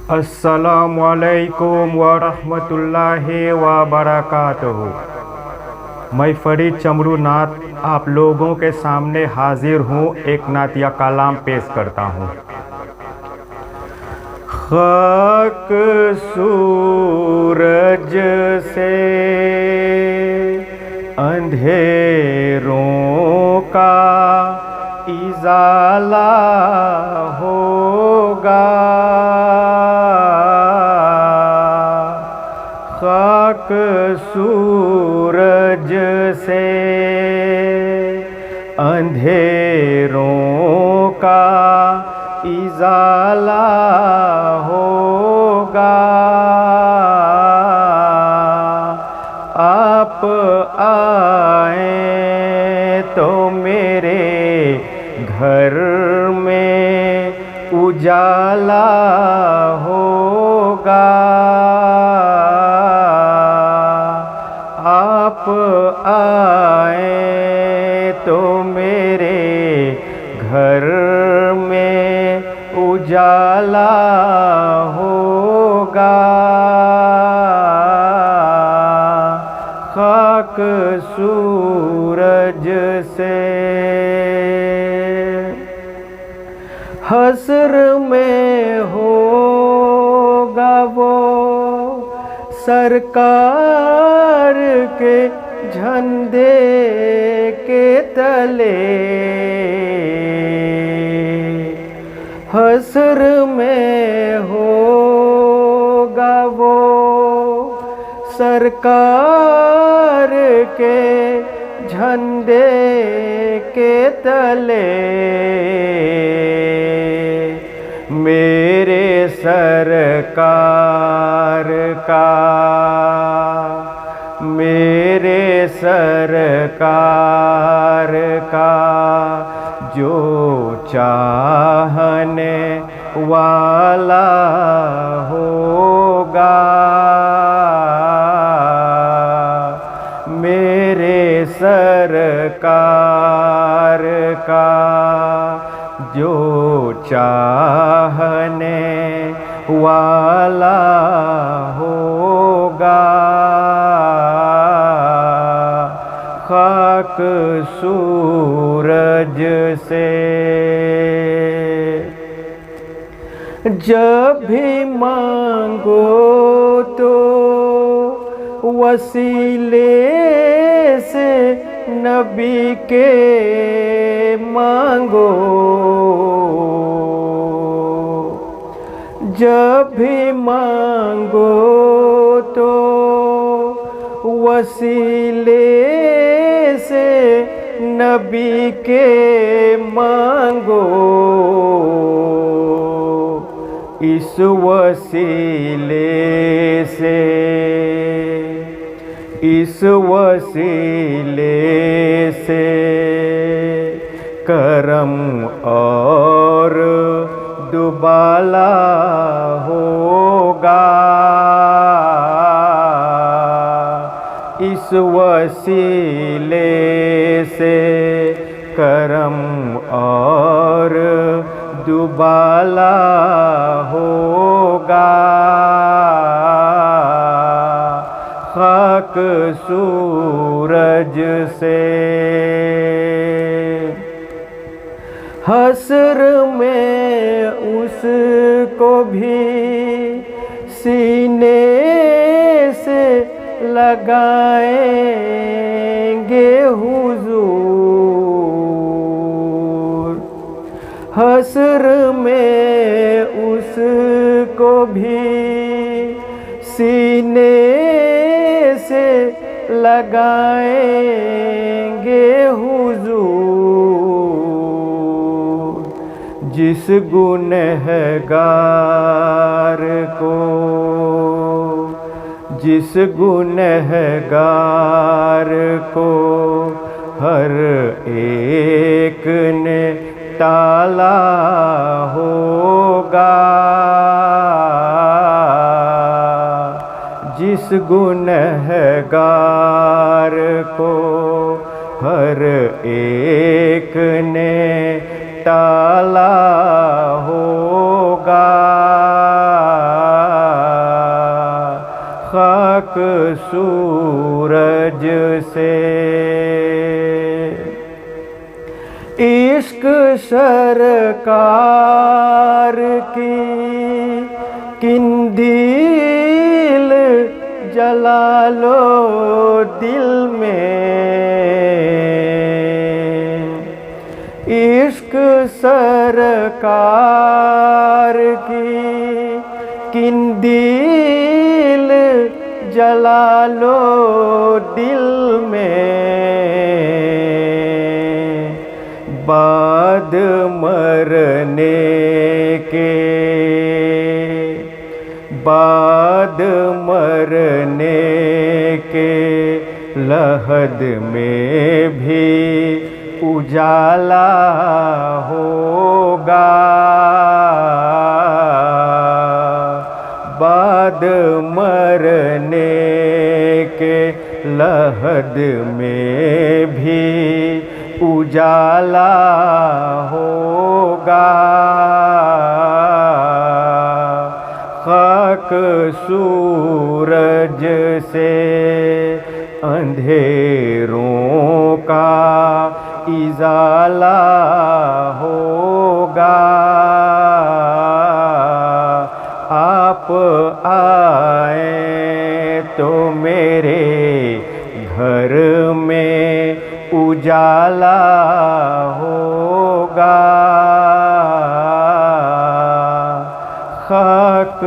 अस्सलामुअलैकुम वरहमतुल्लाहि वबरकातुहू। मैं फरीद चमरू नात आप लोगों के सामने हाजिर हूँ। एक नातिया कलाम पेश करता हूँ। खाक सूरज से अंधेरों का इजाला होगा। खाक सूरज से अंधेरों का इजाला होगा। आप आए तो मेरे घर में उजाला होगा। आप आए तो मेरे घर में उजाला होगा। खाक सूरज से हस्र में होगा वो सरकार के झंडे के तले। हस्र में होगा वो सरकार के झंडे के तले। मेरे सरकार का, मेरे सरकार का जो चाहने वाला होगा। मेरे सरकार का जो चाहने वाला होगा। खाक सूरज से जब भी मांगो तो वसीले से नबी के मांगो। जब भी मांगो तो वसीले से नबी के मांगो। इस वसीले से, इस वसीले से करम और दुबाला होगा। इस वसीले से करम और दुबाला होगा। खाक सूरज से हस्र में उसको भी सीने से लगाएंगे हुजूर। हस्र में उसको भी सीने से लगाएंगे हुजूर। जिस गुनहगार को, जिस गुनहगार को हर एक ने ताला होगा। जिस गुनहगार को हर एक ने ताला होगा। सूरज से। इश्क सरकार की किंदील जला लो दिल में। इश्क सरकार की किंदील जला लो दिल में। बाद मरने के, बाद मरने के लहद में भी उजाला होगा। बाद मरने के लहद में भी उजाला होगा। खाक सूरज से अंधेरों का इजाला होगा। आप आए तो मेरे घर में उजाला होगा। खाक